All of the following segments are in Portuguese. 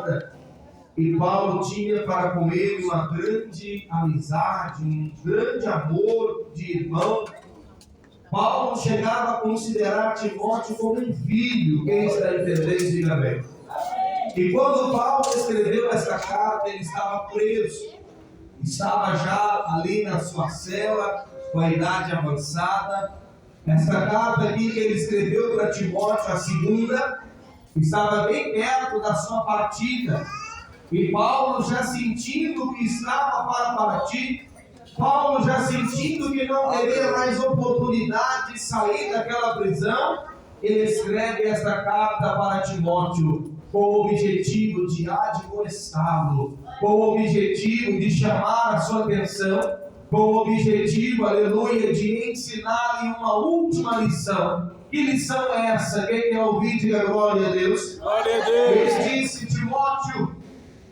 obra. E Paulo tinha para com ele uma grande amizade, um grande amor de irmão. Paulo chegava a considerar Timóteo como um filho. Quem está entendendo, diga bem. E quando Paulo escreveu essa carta, ele estava preso. Estava já ali na sua cela, com a idade avançada. Essa carta aqui que ele escreveu para Timóteo, a segunda, estava bem perto da sua partida. E Paulo, já sentindo que estava para partir, Paulo, já sentindo que não teria mais oportunidade de sair daquela prisão, ele escreve esta carta para Timóteo, com o objetivo de admoestá-lo, com o objetivo de chamar a sua atenção, com o objetivo, aleluia, de ensinar-lhe uma última lição. Que lição é essa? Quem quer ouvir, diga glória a Deus. Glória a Deus. Ele disse: Timóteo,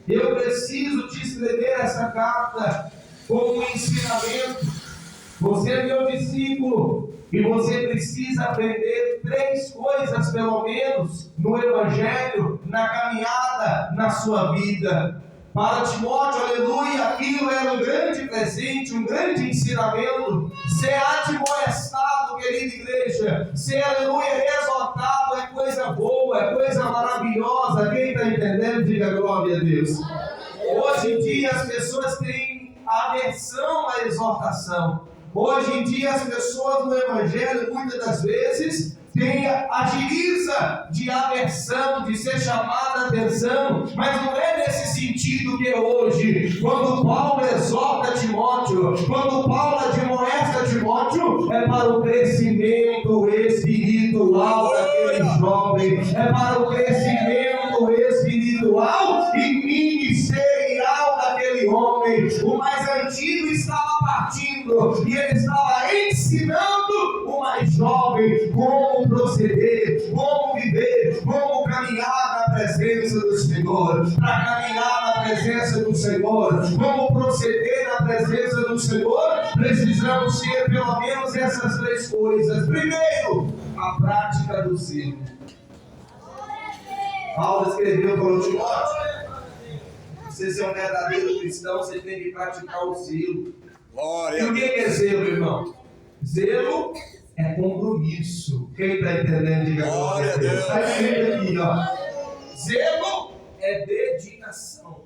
eu preciso te escrever essa carta como um ensinamento. Você é meu discípulo e você precisa aprender 3 coisas, pelo menos, no Evangelho, na caminhada, na sua vida. Para Timóteo, aleluia, aquilo era um grande presente, um grande ensinamento. Ser admoestado, querida igreja, ser, aleluia, exortado é coisa boa, é coisa maravilhosa. Quem está entendendo, diga glória a Deus. Hoje em dia as pessoas têm aversão à exortação. Hoje em dia as pessoas no Evangelho, muitas das vezes, tem a giriza de aversão, de ser chamada a atenção, mas não é nesse sentido que é hoje. Quando Paulo exorta Timóteo, quando Paulo admoesta Timóteo, é para o crescimento espiritual daquele jovem, é para o crescimento espiritual e ministerial daquele homem. O mais antigo estava partindo e ele estava ensinando o mais jovem como proceder, como viver, como caminhar na presença do Senhor. Para caminhar na presença do Senhor, como proceder na presença do Senhor, precisamos ter pelo menos essas 3 coisas. Primeiro, a prática do zelo. Paulo escreveu para o Timóteo: você ser um verdadeiro cristão, você tem que praticar o zelo. E o que é zelo, irmão? Zelo é compromisso. Quem está entendendo, diga glória a Deus. Está escrito aqui, ó. Zelo é dedicação.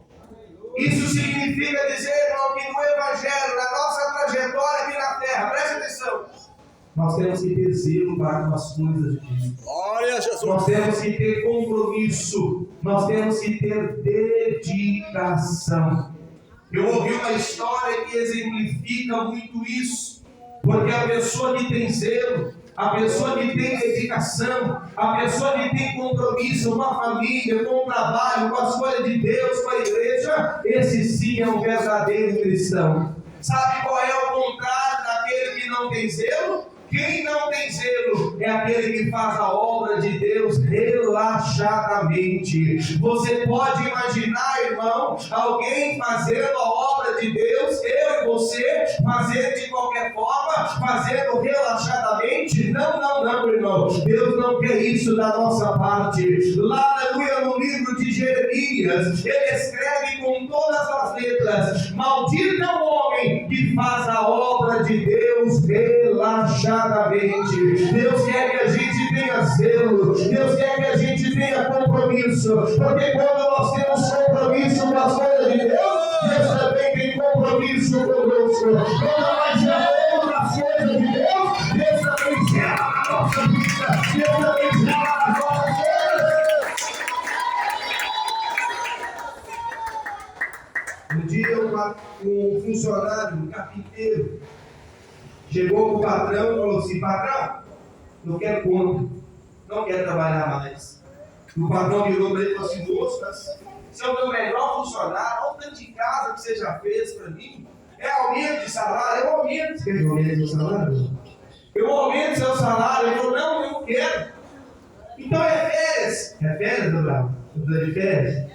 Isso significa dizer, irmão, que no Evangelho, na nossa trajetória aqui na terra, preste atenção, nós temos que ter zelo para com as coisas de Deus. Glória a Jesus. Nós temos que ter compromisso. Nós temos que ter dedicação. Eu ouvi uma história que exemplifica muito isso. Porque a pessoa que tem zelo, a pessoa que tem dedicação, a pessoa que tem compromisso com a família, com o trabalho, com as coisas de Deus, com a igreja, esse sim é um verdadeiro cristão. Sabe qual é o contrário daquele que não tem zelo? Quem não tem zelo é aquele que faz a obra de Deus relaxadamente. Você pode imaginar, irmão, alguém fazendo a obra de Deus, eu e você, fazendo de qualquer forma, fazendo relaxadamente? Não, irmão. Deus não quer isso da nossa parte. Lá, aleluia, no livro de Jeremias, ele escreve com todas as letras: maldito é o homem que faz a obra de Deus relaxadamente. Deus quer que a gente tenha zelo, Deus quer que a gente tenha compromisso, porque quando nós temos compromisso com as coisas de Deus, Deus também tem compromisso conosco. Quando nós amamos as coisas de Deus, Deus também zela na nossa vida, Deus também zela nas nossas vidas. Um dia um funcionário, um carpinteiro, chegou para o patrão e falou assim: patrão, não quero conta, não quero trabalhar mais. O patrão virou para ele e falou assim: moço, você é o meu melhor funcionário, olha o tanto de casa que você já fez para mim. É aumento de salário? É aumento. Quer aumento de salário? Eu aumento seu salário. Ele falou: não, eu não quero. Então é férias. É férias, Abraão? Eu estou de férias?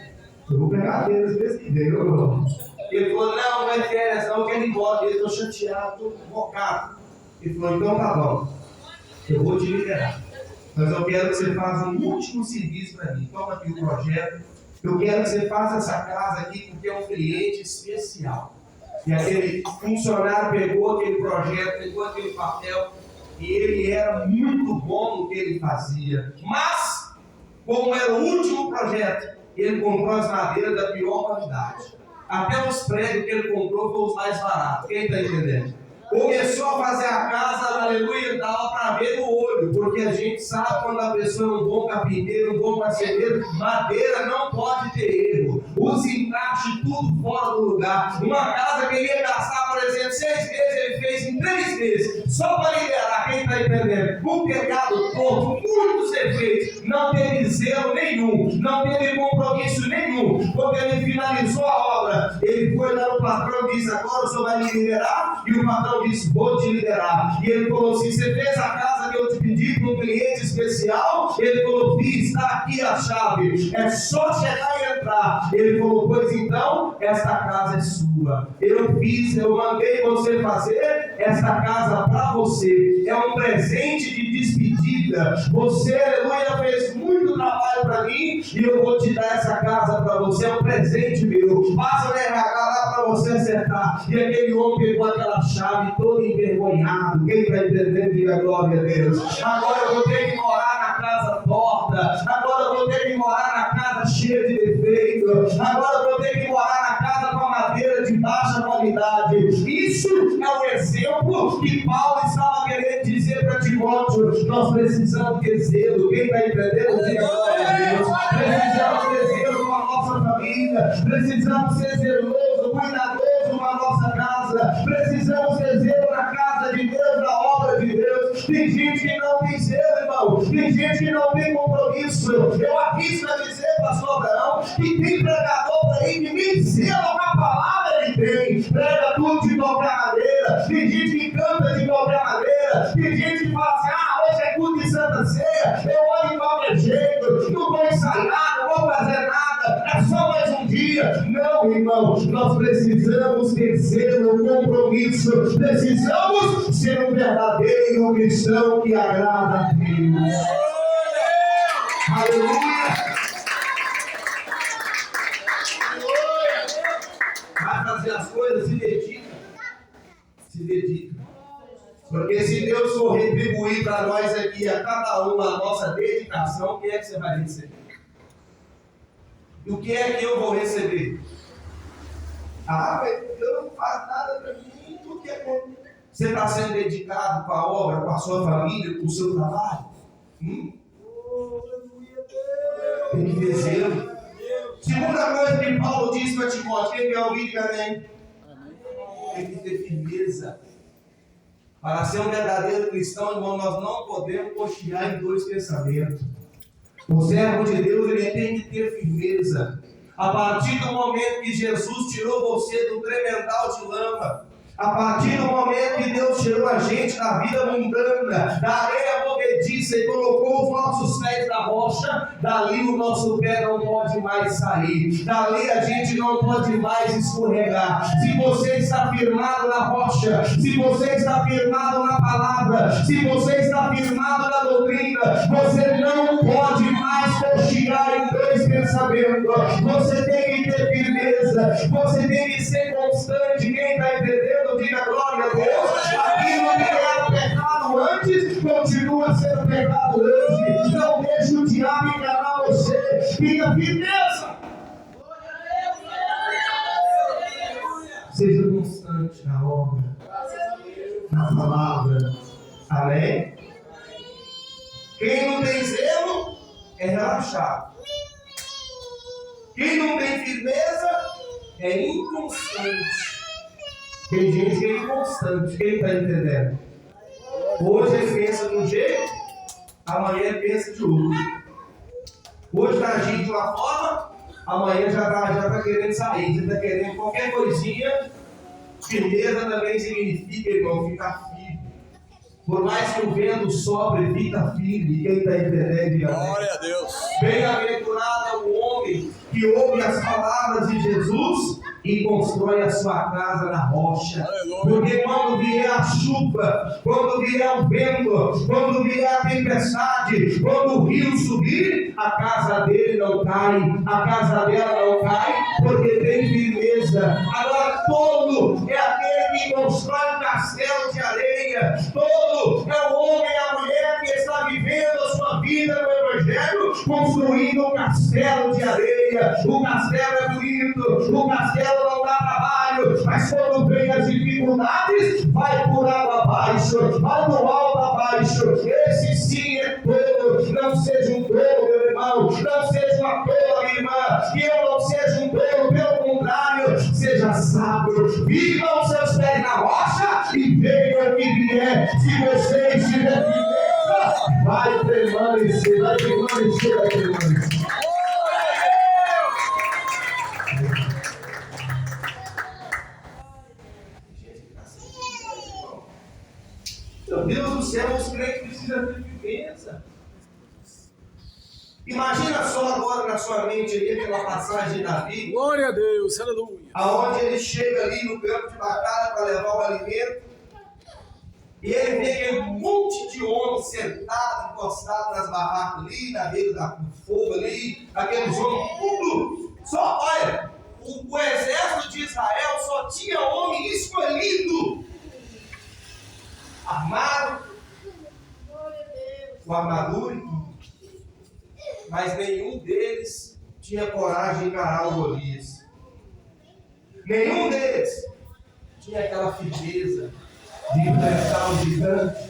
Eu vou pegar férias mês que vem, eu. Ele falou: não é férias, não, eu quero ir embora. Eu estou chateado, estou focado. Ele falou: então tá bom, eu vou te liberar. Mas eu quero que você faça um último serviço para mim. Toma aqui o projeto Eu quero que você faça essa casa aqui porque é um cliente especial. E aquele funcionário pegou aquele projeto, pegou aquele papel, e ele era muito bom no que ele fazia. Mas, como era o último projeto, ele comprou as madeiras da pior qualidade. Até os pregos que ele comprou foram os mais baratos. Quem está entendendo? Começou a fazer a casa, aleluia, dava para ver no olho, porque a gente sabe quando a pessoa é um bom carpinteiro, um bom marceneiro, madeira não pode ter erro. Os encaixes tudo fora do lugar. Uma casa que ele ia gastar, por exemplo, 6 meses, ele fez em 3 meses, só para liberar, quem está entendendo? Um pegado torto, muitos efeitos, não teve zelo nenhum, não teve compromisso nenhum. Quando ele finalizou a obra, ele foi lá no patrão e disse: agora o senhor vai me liberar? E o patrão disse: vou te liberar. E ele falou assim: você fez a casa que eu te pedi para um cliente especial? Ele falou: fiz, está aqui a chave, é só chegar e entrar. Ele falou: pois então, esta casa é sua. Eu fiz, eu mandei você fazer esta casa para você. É um presente de despedida. Você, aleluia, fez muito trabalho para mim e eu vou te dar essa casa para você. É um presente meu. Passa o RH lá para você acertar. E aquele homem pegou aquela chave todo envergonhado. Quem está entendendo, diga glória a Deus. Agora eu vou ter que morar na casa torta. Agora eu vou ter que morar na casa cheia de defeito. Agora eu vou ter que morar na casa com a madeira de baixa qualidade. Isso é o exemplo que Paulo estava querendo dizer para Timóteo. Nós precisamos ter zelo. Quem está entendendo, diga glória a Deus. Precisamos ter zelo com a nossa família. Precisamos ser zeloso, cuidadoso com a nossa casa. Precisamos ter zelo na casa de Deus, na obra de Deus. Tem gente que não tem zelo, irmão. Tem gente que não tem compromisso. Eu arrisco a dizer, pastor Abraão, que tem pregador por aí que nem zelo com a palavra ele tem. Prega tudo de qualquer maneira. Tem gente que canta de qualquer maneira. Tem gente que fala assim: hoje é culto de Santa Ceia, eu vou de qualquer jeito, não vou ensaiar, não vou fazer nada, é só mais um dia. Não, irmão, nós precisamos ter zelo, compromisso. Precisamos ser um verdadeiro cristão que agrada a Deus. Aleluia! Vai fazer as coisas, se dedica. Se dedica. Porque se Deus for retribuir para nós aqui, a cada um, a nossa dedicação, o que é que você vai receber? E o que é que eu vou receber? Mas Deus não faz nada para mim. O que é? Você está sendo dedicado com a obra, com a sua família, com o seu trabalho? Tem que ter zelo. Segunda coisa que Paulo disse para Timóteo: quem quer ouvir, diga amém. Tem que ter firmeza. Para ser um verdadeiro cristão, irmão, nós não podemos cochear em 2 pensamentos. O servo de Deus, ele tem que ter firmeza. A partir do momento que Jesus tirou você do tremendal de lama, a partir do momento que Deus tirou a gente da vida mundana, da areia movediça e colocou os nossos pés na rocha, dali o nosso pé não pode mais sair, dali a gente não pode mais escorregar. Se você está firmado na rocha, se você está firmado na palavra, se você está firmado na doutrina, você não pode mais cochear em 2 pensamentos. Você tem que ter firmeza, você tem que ser constante. Quem está entendendo, diga glória a Deus. Aquilo que era pecado antes, continua sendo pecado hoje. Não deixe o diabo enganar você. Tenha firmeza. Seja constante na obra, na palavra. Amém? Quem não tem zelo é relaxado. Quem não tem firmeza é inconstante. Tem gente que é inconstante. Quem está entendendo? Hoje ele pensa de um jeito, amanhã ele pensa de outro. Hoje está agindo de uma forma, amanhã já está querendo sair. Já está querendo qualquer coisinha. Firmeza também significa, irmão, ficar firme. Por mais que o vento sopre, fica firme. Quem está entendendo? Glória a Deus. Bem-aventurado é o homem que que ouve as palavras de Jesus e constrói a sua casa na rocha. Porque quando vier a chuva, quando vier o vento, quando vier a tempestade, quando o rio subir, a casa dele não cai, a casa dela não cai, porque tem firmeza. Agora, tolo é aquele que constrói um castelo de areia, tolo é o homem e a mulher que está vivendo a sua vida no Evangelho, construindo um castelo de areia. O castelo é bonito, o castelo não dá trabalho, mas quando vem as dificuldades, vai por água abaixo, vai do alto abaixo. Esse sim é tolo. Não seja um tolo, meu irmão, não seja uma tola, minha irmã, que eu não seja um tolo, pelo contrário, seja sábio, viva os seus pés na rocha e venha o que vier. Se você estiver firmeza, vai permanecer, vai permanecer, vai permanecer. Meu Deus do céu, os crentes precisam ter firmeza. Imagina só agora na sua mente ali aquela passagem de Davi. Glória a Deus, aleluia. Aonde ele chega ali no campo de batalha para levar o alimento. E ele vê aquele monte de homens sentados, encostados nas barracas ali, na beira do fogo ali, aqueles homens, tudo. Só, olha, o exército de Israel só tinha homem escolhido, armado, com armadura e tudo. Mas nenhum deles tinha coragem de encarar o Golias. Nenhum deles tinha aquela firmeza de enfrentar o gigante.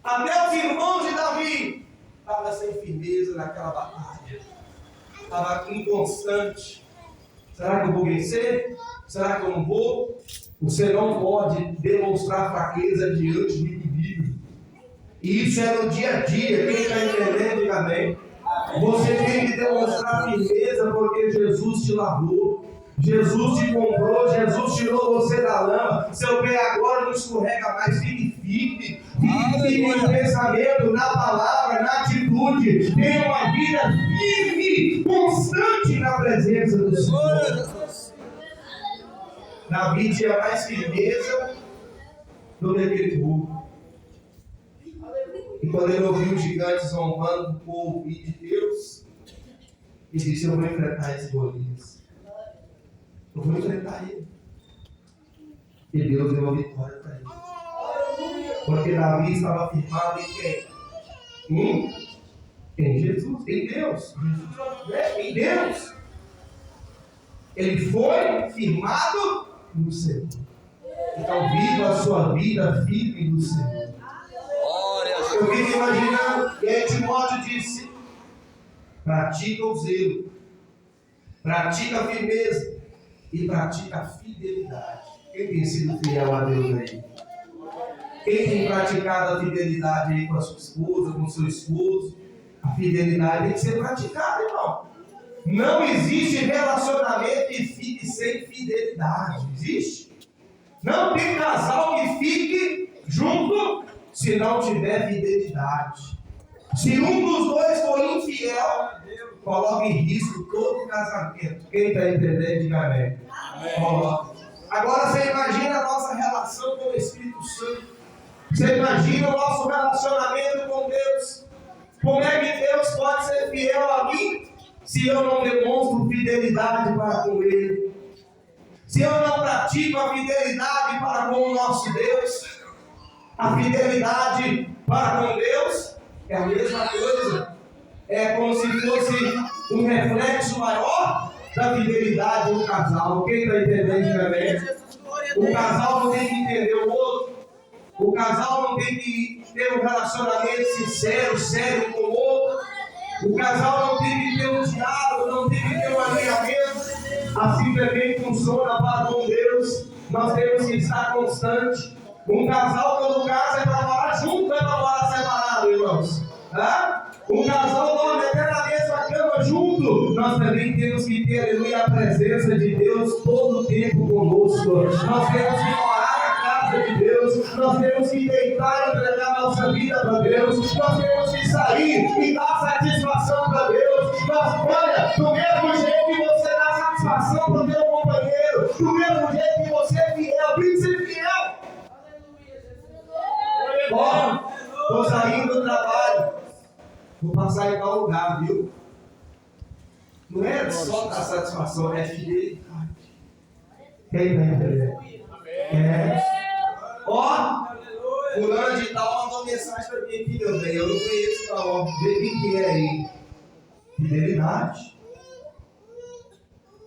Até os irmãos de Davi estavam sem firmeza naquela batalha. Estava inconstante. Será que eu vou vencer? Será que eu não vou? Você não pode demonstrar fraqueza diante do inimigo. E isso é no dia a dia. Quem está entendendo, diga amém. Você tem que demonstrar firmeza porque Jesus te lavou. Jesus te comprou, Jesus tirou você da lama. Seu pé agora não escorrega mais, fique firme. Fique no pensamento, na palavra, na atitude. Tenha uma vida firme, constante na presença do Senhor. Davi tinha mais firmeza do que aquele burro. E quando ele ouviu os gigantes zombando do povo e de Deus, ele disse: eu vou enfrentar esse Golias. Eu vou enfrentar ele. E Deus deu a vitória para ele. Porque Davi estava firmado em quem? Em Jesus, em Deus. Em Deus. Ele foi firmado no Senhor. Então viva a sua vida firme no Senhor. Eu fico imaginando, e aí Timóteo disse: pratica o zelo, pratica a firmeza e pratica a fidelidade. Quem tem sido fiel a Deus aí? Quem tem praticado a fidelidade aí com a sua esposa, com o seu esposo? A fidelidade tem que ser praticada, irmão. Não existe relacionamento que fique sem fidelidade. Existe? Não tem casal que fique junto se não tiver fidelidade. Se um dos dois for infiel, coloca em risco todo o casamento. Quem está entendendo, diga amém. Coloca. Agora você imagina a nossa relação com o Espírito Santo. Você imagina o nosso relacionamento com Deus. Como é que Deus pode ser fiel a mim se eu não demonstro fidelidade para com Ele? Se eu não pratico a fidelidade para com o nosso Deus? A fidelidade para com Deus é a mesma coisa. É como se fosse um reflexo maior da fidelidade do casal. Quem está entendendo também? O casal não tem que entender o outro. O casal não tem que ter um relacionamento sincero, sério com o outro. O casal não tem que ter um diálogo, não tem que ter um alinhamento. Assim também funciona para com Deus. Nós temos que estar constante. Um casal, quando casa, é para morar junto, não é para morar separado, irmãos. Um casal dorme até na mesma cama junto. Nós também temos que ter, aleluia, a presença de Deus todo o tempo conosco. Nós temos que morar na casa de Deus. Nós temos que deitar e entregar nossa vida para Deus. Nós temos que sair e dar satisfação para Deus. Olha, do mesmo jeito que você dá satisfação para o teu companheiro, do mesmo jeito que você é fiel, tem que ser fiel. Ó, estou saindo do trabalho, vou passar em tal lugar, viu? Não é só dar satisfação, é fidelidade. Quem vai entender? É. Ó, fulano de tal mandou mensagem para mim aqui, meu bem. Eu não conheço tal, vê quem que é aí. Fidelidade.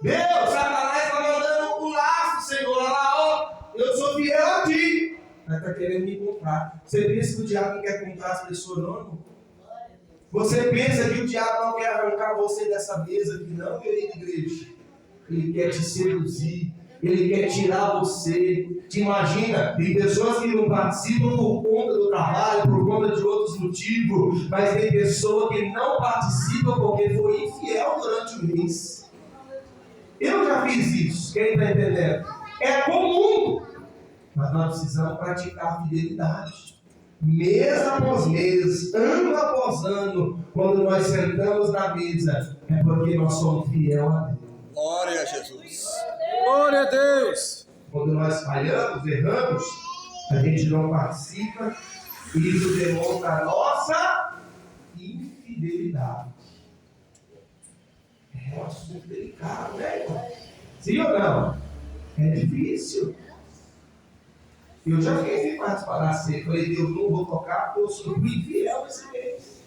Meu, Satanás está mandando um laço, Senhor. Olha lá, ó. Eu sou fiel a ti. Mas está querendo me comprar. Você pensa que o diabo não quer comprar as pessoas, não, irmão? Você pensa que o diabo não quer arrancar você dessa mesa aqui, não, querida igreja? Ele quer te seduzir. Ele quer tirar você. Te imagina, tem pessoas que não participam por conta do trabalho, por conta de outros motivos, mas tem pessoa que não participa porque foi infiel durante o mês. Eu já fiz isso, quem está entendendo? É comum, mas nós precisamos praticar a fidelidade. Mês após mês, ano após ano, quando nós sentamos na mesa, é porque nós somos fiéis a Deus. Glória a Jesus. Glória a Deus. Quando nós falhamos, erramos, a gente não participa, e isso demonstra a nossa infidelidade. É um assunto delicado, né, irmão? Sim ou não? É difícil. Eu já fiquei participar da ceia. Falei, Deus, não vou tocar, porque eu sou infiel esse mês.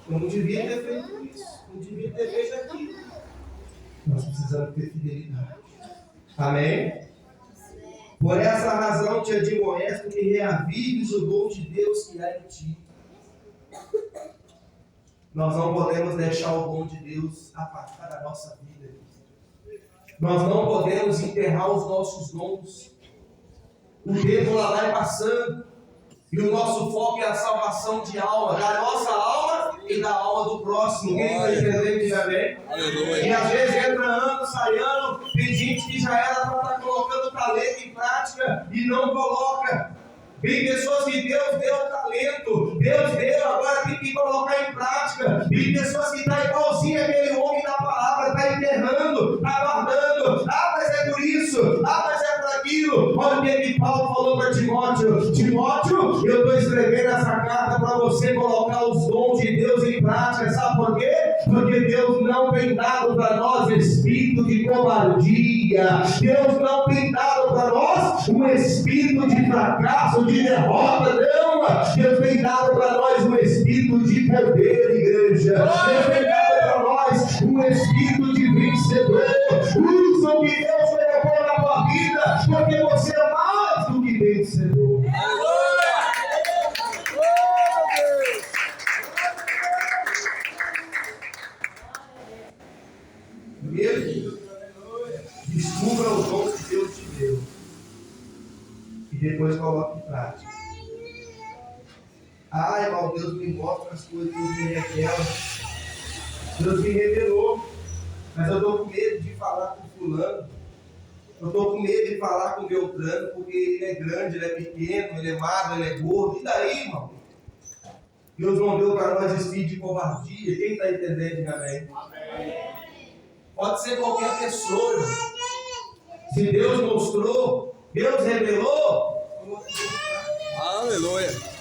Eu não devia ter feito isso. Não devia ter feito aquilo. Nós precisamos ter fidelidade. Amém? Por essa razão te admoesto que reavives o dom de Deus que há em ti. Nós não podemos deixar o dom de Deus apartar da nossa vida. Nós não podemos enterrar os nossos dons. O tempo lá vai passando. E o nosso foco é a salvação de alma, da nossa alma e da alma do próximo. Quem está entendendo, diga bem? E às vezes entra ano, sai ano, tem gente que já era para estar colocando talento em prática e não coloca. Tem pessoas que Deus deu talento, Deus deu, agora tem que colocar em prática. Tem pessoas que estão igualzinho aquele homem da palavra, está enterrando, está guardando. Ah, mas é por isso, mas é por aquilo. Olha o que Paulo falou para Timóteo. Timóteo, eu estou escrevendo essa carta para você colocar os dons de Deus em prática. Sabe por quê? Porque Deus não tem dado para nós espírito de covardia. Deus não tem dado para nós um espírito de fracasso, de derrota, não. Deus tem dado para nós um espírito de poder, igreja. Deus tem dado para nós um espírito de vencedor. Usa o que Deus colocou na tua vida, porque você é mais do que vencedor. Primeiro, descubra o dom que Deus te deu e depois coloque em prática. Irmão, Deus me mostra as coisas, Deus me revela. Deus me revelou, mas eu estou com medo de falar com fulano. Eu estou com medo de falar com Beltrano, porque ele é grande, ele é pequeno, ele é magro, ele é gordo. E daí, irmão? Deus não deu para nós espírito de covardia. Quem está entendendo, diga amém? Amém. Pode ser qualquer pessoa, irmão. Se Deus mostrou, Deus revelou. Aleluia.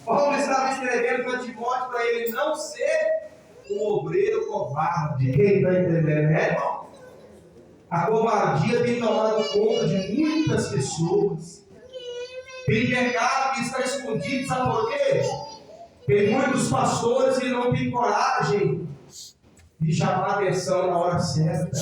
Paulo estava escrevendo para Timóteo para ele não ser um obreiro covarde. Quem está entendendo, né, irmão? A covardia tem tomado conta de muitas pessoas. Tem pecado que está escondido, sabe por quê? Tem muitos pastores que não têm coragem de chamar a atenção na hora certa.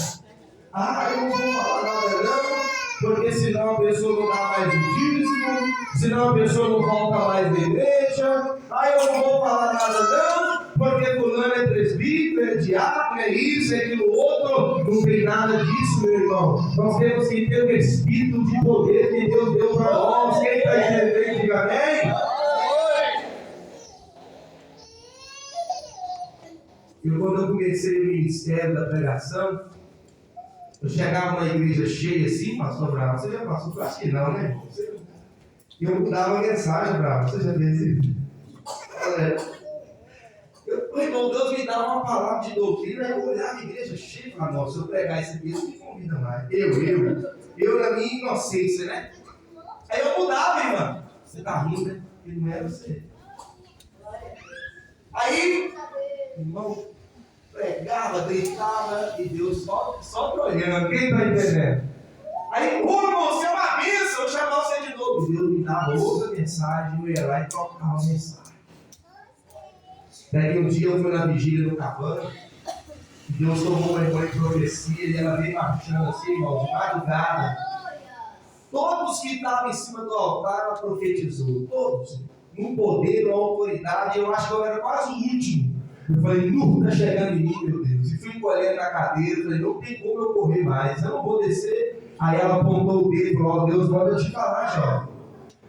Eu não vou falar nada não, porque senão a pessoa não dá mais o dízimo, senão a pessoa não volta mais da igreja. Eu não vou falar nada não, porque fulano é presbítero, é diácono, é isso, é aquilo outro. Não tem nada disso, meu irmão. Nós temos que ter o espírito de poder que Deus deu para nós. Quem está entendendo, diga amém? Quando eu comecei o ministério da pregação, eu chegava na igreja cheia assim, pastor Bravo, você já passou? Eu acho que não, né, irmão? E eu dava mensagem, Bravo, você já fez isso? Eu Deus me dava uma palavra de doutrina, eu olhava a igreja cheia e falava, nossa, se eu pregar esse aqui, Deus me convida mais. Eu na minha inocência, né? Aí eu mudava, irmão. Você tá rindo, né? Porque não era você. Aí, irmão, pregava, gritava e Deus só olhando. Quem tá entendendo? Aí, irmão, você é uma bênção, eu chamava você de novo. Deus me dava outra mensagem, eu ia lá e trocava a mensagem. Daí um dia eu fui na vigília no Cabana, Deus tomou uma irmã de profecia e ela veio marchando assim, irmão, de madrugada. Todos que estavam em cima do altar, ela profetizou. Todos. No poder, na autoridade. Eu acho que eu era quase o último. Eu falei, não, está chegando em mim, meu Deus. E fui encolhendo na cadeira. Falei, não tem como eu correr mais. Eu não vou descer. Aí ela apontou o dedo e falou, Deus manda te falar, jovem.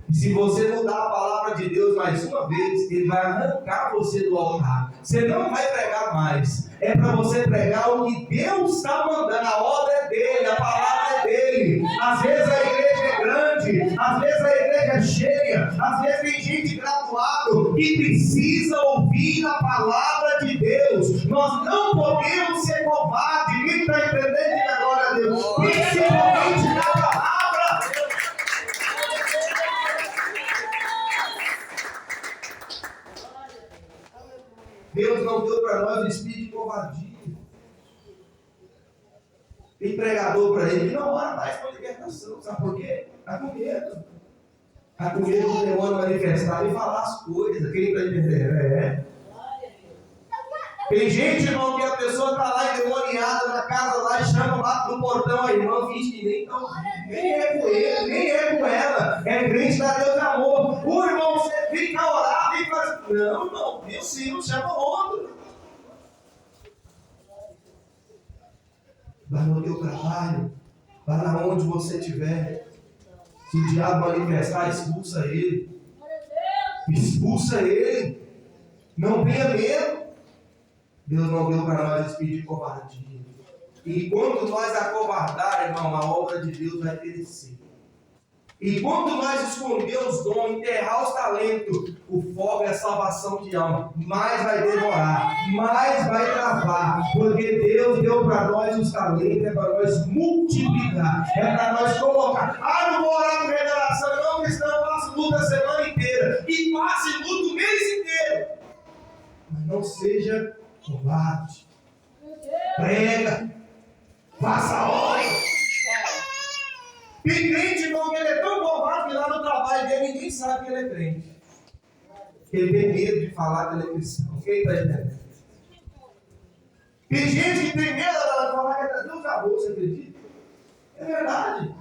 E se você mudar a palavra de Deus mais uma vez, Ele vai arrancar você do altar. Você não vai pregar mais. É para você pregar o que Deus está mandando. A obra é dele, a palavra é dele. Às vezes a igreja é grande, às vezes a igreja é cheia, às vezes tem gente graduado que precisa ouvir a palavra de Deus. Nós não podemos ser covardes. Quem está entendendo, diga glória a Deus. Principalmente na palavra. Deus não deu para nós o espírito de covardia. Tem pregador para ele que não ora mais com libertação. Sabe por quê? Está com medo. Está com medo do demônio manifestar e falar as coisas. Quem está entendendo? Tem gente, irmão, que a pessoa está lá endemoniada na casa lá e chama lá no portão a irmã, finge que nem é com ele, nem é com ela. É crente da Deus de amor. O irmão, você vem cá orar, vem fazer. Não, irmão, meu sim, chama outro. Vai no teu trabalho, vai lá onde você estiver. Se o diabo manifestar, expulsa ele. Expulsa ele. Não tenha medo. Deus não deu para nós espírito de covardia. E quando nós acovardar, irmão, a obra de Deus vai perecer. E quando nós esconder os dons, enterrar os talentos, o fogo é a salvação de alma. Mais vai demorar, mais vai travar. Porque Deus deu para nós os talentos, é para nós multiplicar, é para nós colocar. Ah, não vou orar por revelação, não, cristão, eu faço luta a semana inteira. E passe luta o mês inteiro. Mas não seja covarde. Prega. Faça a obra. Tem crente, irmão, que ele é tão covarde que lá no trabalho dele ninguém sabe que ele é crente. Ele tem medo de falar que ele é cristão. Quem está entendendo? Tem gente que tem medo de falar que é Deus acabou, você acredita? É verdade.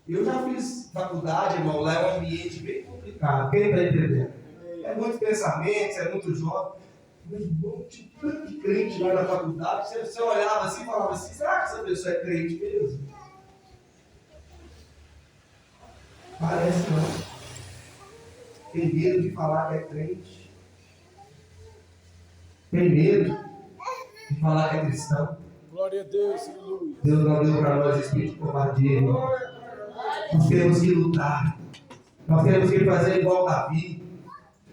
Eu já fiz faculdade, irmão, lá é um ambiente bem complicado. Quem está entendendo? É muitos pensamentos, é muito jovem. Meu irmão, tinha tanto de crente lá na faculdade, você olhava assim e falava assim, será que essa pessoa é crente mesmo? Parece não. Tem medo de falar que é crente. Tem medo de falar que é cristão. Glória a Deus, aleluia. Deus não deu para nós espírito de covardia, irmão. Nós temos que lutar. Nós temos que fazer igual Davi.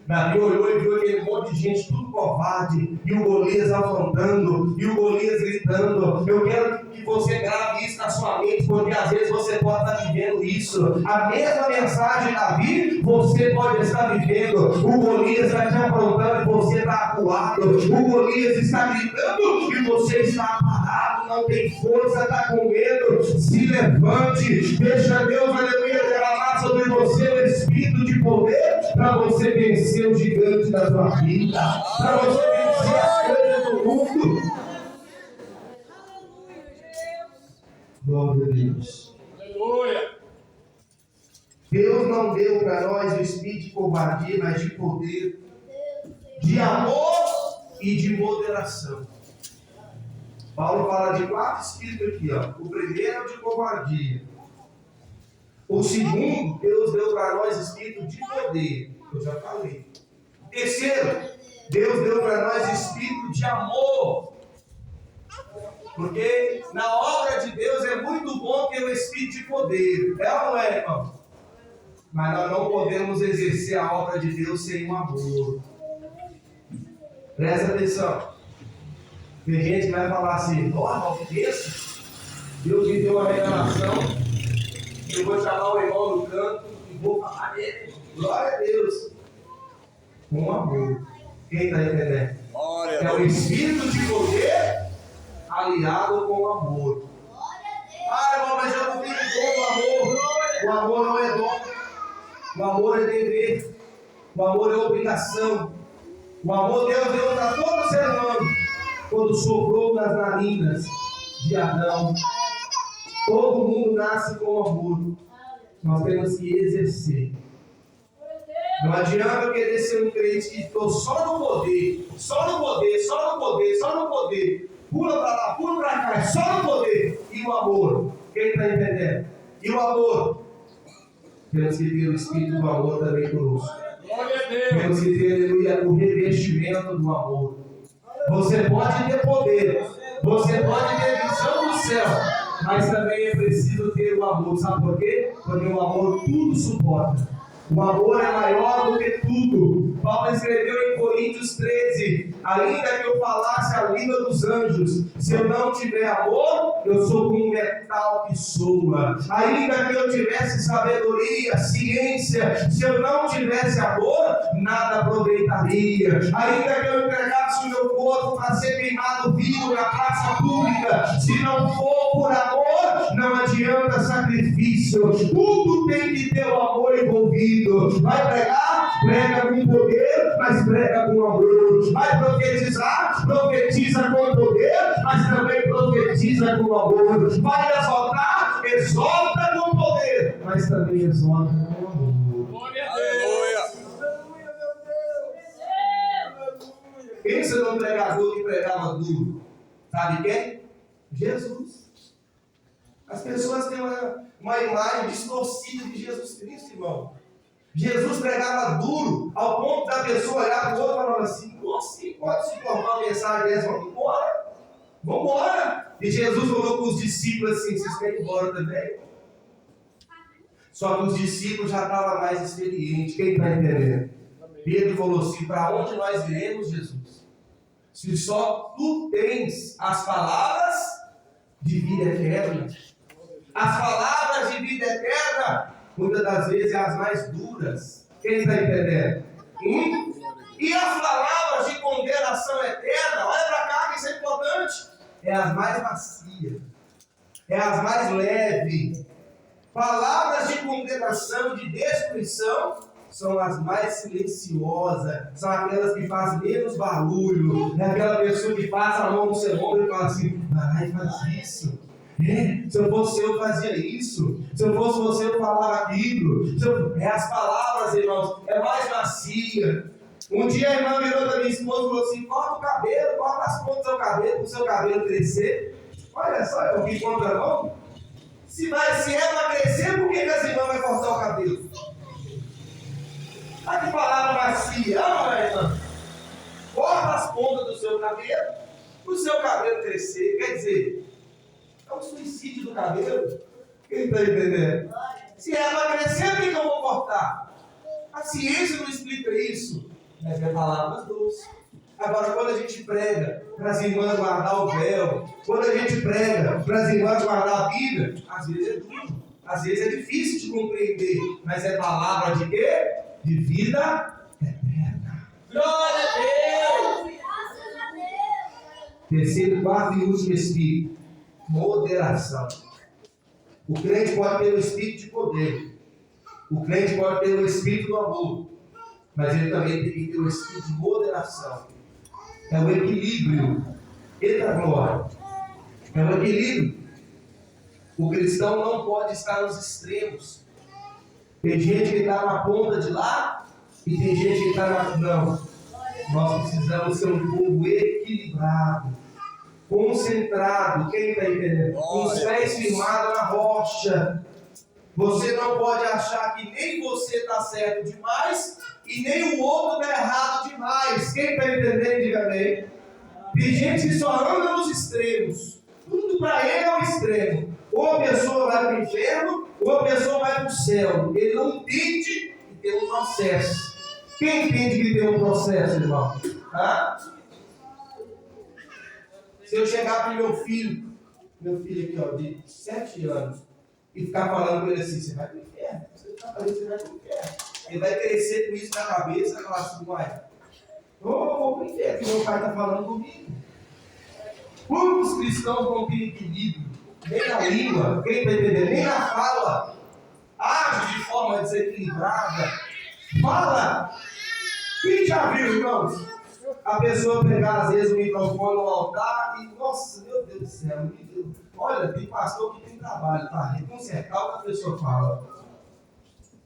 Davi olhou e viu aquele monte de gente, tudo covarde, e o Golias afrontando, e o Golias gritando. Eu quero que você grave isso na sua mente, porque às vezes você pode estar vivendo isso. A mesma mensagem de Davi, você pode estar vivendo. O Golias está te afrontando e você está acuado. O Golias está gritando e você está parado, não tem força, está com medo. Se levante, deixa Deus, aleluia, derramar sobre você o espírito de poder para você vencer o gigante da sua vida, para você vencer as coisas do mundo. Glória a Deus. Aleluia. Deus não deu para nós o espírito de covardia, mas de poder, de amor e de moderação. Paulo fala de 4 espíritos aqui, ó. O primeiro é o de covardia. O segundo, Deus deu para nós espírito de poder. Eu já falei. Terceiro, Deus deu para nós espírito de amor. Porque na obra de Deus é muito bom ter o espírito de poder. É ou não é, irmão? Mas nós não podemos exercer a obra de Deus sem o amor. Presta atenção. Tem gente que vai falar assim: ó, isso, Deus me deu uma revelação, eu vou chamar o irmão no canto e vou falar dele. Glória a Deus. Com amor. Quem está entendendo? É o espírito de poder aliado com o amor. Ah, irmão, mas eu não tenho dom do amor. O amor não é dom. O amor é dever. O amor é obrigação. O amor Deus deu para todo ser humano quando soprou nas narinas de Adão. Todo mundo nasce com amor. Nós temos que exercer. Não adianta eu querer ser um crente que estou só no poder, só no poder, só no poder, só no poder. Pula para lá, pula para cá, é só no poder. E o amor? Quem está entendendo? E o amor? Temos que ter o espírito do amor também conosco. Temos que ter, aleluia, o revestimento do amor. Você pode ter poder, você pode ter visão do céu, mas também é preciso ter o amor. Sabe por quê? Porque o amor tudo suporta. O amor é maior do que tudo. Paulo escreveu em Coríntios 13: ainda que eu falasse a língua dos anjos, se eu não tiver amor, eu sou como um metal que soa. Ainda que eu tivesse sabedoria, ciência, se eu não tivesse amor, nada aproveitaria. Ainda que eu entregasse o meu corpo para ser queimado vivo na praça pública, se não for por amor, não adianta sacrifício. Tudo tem que ter o amor envolvido. Vai pregar? Prega com poder, mas prega com amor. Vai profetizar? Profetiza com poder, mas também profetiza com amor. Vai exaltar? Exalta com poder, mas também exalta com amor. Aleluia! Quem será um pregador que pregava duro? Sabe quem? Jesus. As pessoas têm uma imagem distorcida de Jesus Cristo, irmão. Jesus pregava duro, ao ponto da pessoa olhar para o outro e falar assim: nossa, pode se tornar uma mensagem dessa? Vamos embora, vamos embora. E Jesus falou com os discípulos assim: vocês querem ir embora também? Só que os discípulos já estavam mais experientes. Quem está entendendo? Pedro falou assim: para onde nós iremos, Jesus? Se só tu tens as palavras de vida eterna. As palavras de vida eterna, muitas das vezes, as mais duras. Quem está entendendo? E as palavras de condenação eterna, olha para cá que isso é importante, é as mais macias, é as mais leves. Palavras de condenação, de destruição, são as mais silenciosas, são aquelas que fazem menos barulho. É aquela pessoa que passa a mão no seu ombro e fala assim: vai, faz isso. Se eu fosse eu fazia isso. Se eu fosse você eu falava aquilo. É as palavras, irmãos, é mais macia. Um dia a irmã virou da minha esposa e falou assim: corta o cabelo, corta as pontas do seu cabelo, para o seu cabelo crescer. Olha só, eu fiquei contra a mão. Se é para crescer, por que as irmãs vão cortar o cabelo? Olha que palavra macia. Olha, irmã, corta as pontas do seu cabelo, para o seu cabelo crescer. Quer dizer, é um suicídio do cabelo. Quem está entendendo? Se é para crescer, por que eu vou cortar? A ciência não explica isso. Mas é palavras doces. Agora, quando a gente prega para as irmãs guardar o véu, quando a gente prega para as irmãs guardar a Bíblia, às vezes é duro, às vezes é difícil de compreender, mas é palavra de quê? De vida eterna. Glória a Deus! Terceiro, quarto e último espírito: moderação. O crente pode ter o espírito de poder, o crente pode ter o espírito do amor, mas ele também tem que ter o espírito de moderação. É o equilíbrio. Eita glória! É o equilíbrio. O cristão não pode estar nos extremos. Tem gente que está na ponta de lá e tem gente que está na... Não. Nós precisamos ser um povo equilibrado, concentrado. Quem está entendendo? Com os pés firmados na rocha. Você não pode achar que nem você está certo demais e nem o outro está errado demais. Quem está entendendo, diga amém. Tem gente que só anda nos extremos. Tudo para ele é um extremo. Ou a pessoa vai para o inferno, ou a pessoa vai para o céu. Ele não entende que tem um processo. Quem entende que tem um processo, irmão? Se eu chegar para meu filho aqui, ó, de 7 anos, e ficar falando com ele assim, você vai pro inferno, você vai pro inferno. Ele vai crescer com isso na cabeça e falar assim, uai, vou pro inferno, que meu pai está falando comigo. Poucos cristãos não têm equilíbrio, nem na língua, quem está entendendo? Nem na fala. Age de forma desequilibrada. Fala. Quem já viu, irmãos? A pessoa pegar, às vezes, o microfone no altar e, nossa, meu Deus do céu, olha, tem pastor que tem trabalho para consertar o que a pessoa fala.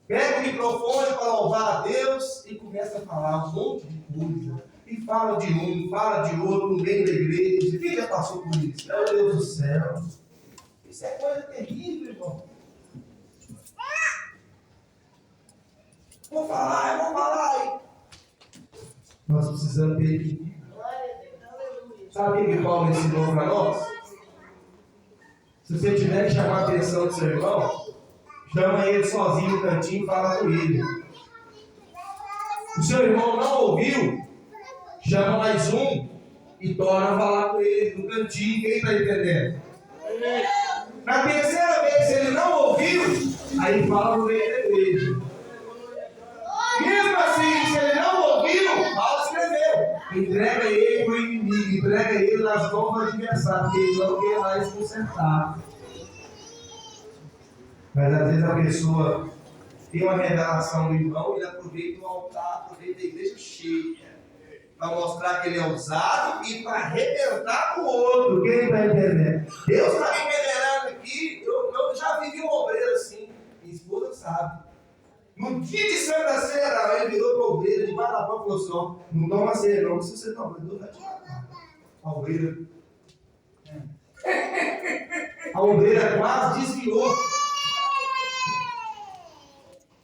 Pega o microfone para louvar a Deus e começa a falar um monte de coisa. E fala de um, fala de outro, no meio da igreja. Quem já passou por isso? Meu Deus do céu. Isso é coisa terrível, irmão. Vou falar. Nós precisamos ter equilíbrio. Sabe o que Paulo ensinou para nós? Se você tiver que chamar a atenção do seu irmão, chama ele sozinho no cantinho e fala com ele. O seu irmão não ouviu, chama mais um e torna a falar com ele no cantinho. Quem está entendendo? Na terceira vez, se ele não ouviu, aí fala no meio da igreja. Mesmo assim, se ele não ouviu, Paulo escreveu. Entrega ele para o inimigo, entrega ele nas mãos do adversário, porque ele não quer mais consertar. Mas às vezes a pessoa tem uma revelação do irmão e ele aproveita o altar, aproveita a igreja cheia, para mostrar que ele é usado e para arrebentar com o outro. Quem está entendendo? Deus está me envenenando aqui. Eu já vivi um obreiro assim, minha esposa sabe. No dia de Santa Ceia, ele virou para a obreira de Guarapá e falou assim: ó, não toma ceia, não. Se você toma, Deus vai te matar. A obreira quase desviou.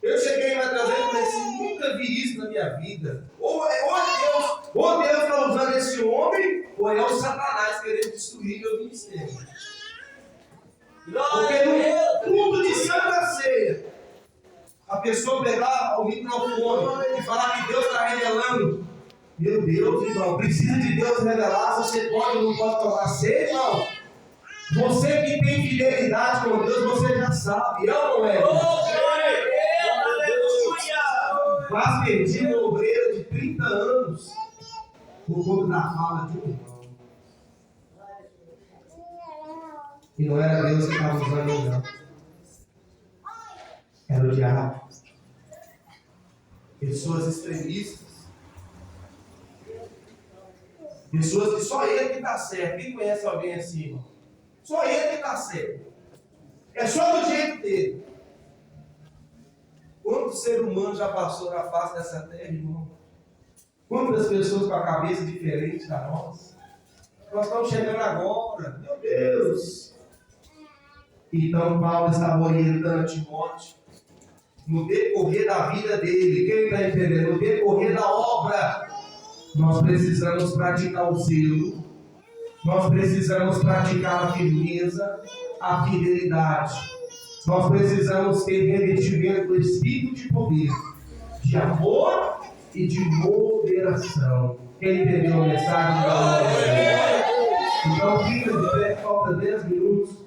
Eu cheguei na traseira e falei assim: nunca vi isso na minha vida. Ou Deus está usando esse homem, ou é o Satanás querendo destruir meu ministério. Porque no culto de Santa Ceia, a pessoa pegar o microfone e falar que Deus está revelando. Meu Deus, irmão, precisa de Deus revelar se você pode ou não pode tomar ceia, irmão. Você que tem fidelidade com Deus, você já sabe, é ou não é? Quase perdi uma obreira de 30 anos por conta da fala de um irmão. E não era Deus que estava usando ele, não. Era o diabo. Pessoas extremistas. Pessoas que só ele que está certo. Quem conhece alguém assim, irmão? Só ele que está certo. É só do jeito dele. Quantos seres humanos já passou na face dessa terra, irmão? Quantas pessoas com a cabeça diferente da nossa? Nós estamos chegando agora. Meu Deus! Então Paulo estava orientando Timóteo. No decorrer da vida dele, quem está entendendo? No decorrer da obra, nós precisamos praticar o zelo, nós precisamos praticar a firmeza, a fidelidade, nós precisamos ter revestimento do espírito de poder, de amor e de moderação. Quem entendeu a mensagem? Então, fica de pé, falta 10 minutos.